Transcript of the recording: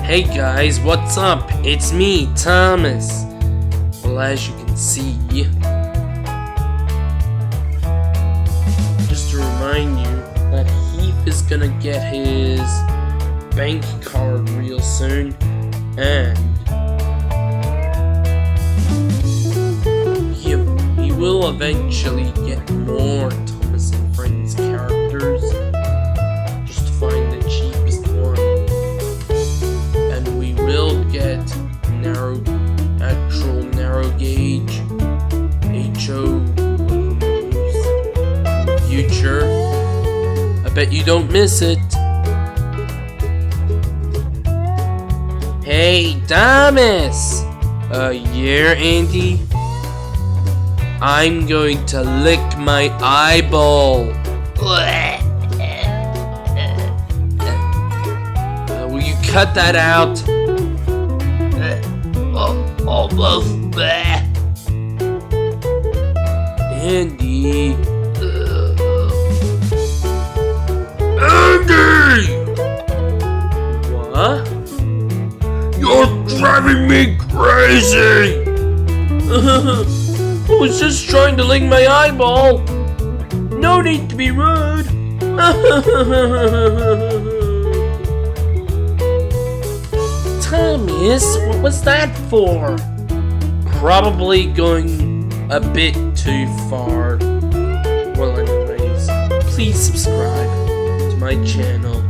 Hey guys, what's up? It's me, Thomas. Well, as you can see, just to remind you that Heath is gonna get his bank card real soon, and he will eventually get more Thomas and Friends characters. Just to find the cheapest one. And we will get actual narrow gauge HO future. I bet you don't miss it. Hey, Thomas! Yeah, Andy? I'm going to lick my eyeball. Will you cut that out? Almost. Andy. Andy! What? You're driving me crazy! I was just trying to lick my eyeball. No need to be rude. Thomas, what was that for? Probably going a bit too far. Well, anyways, please subscribe to my channel.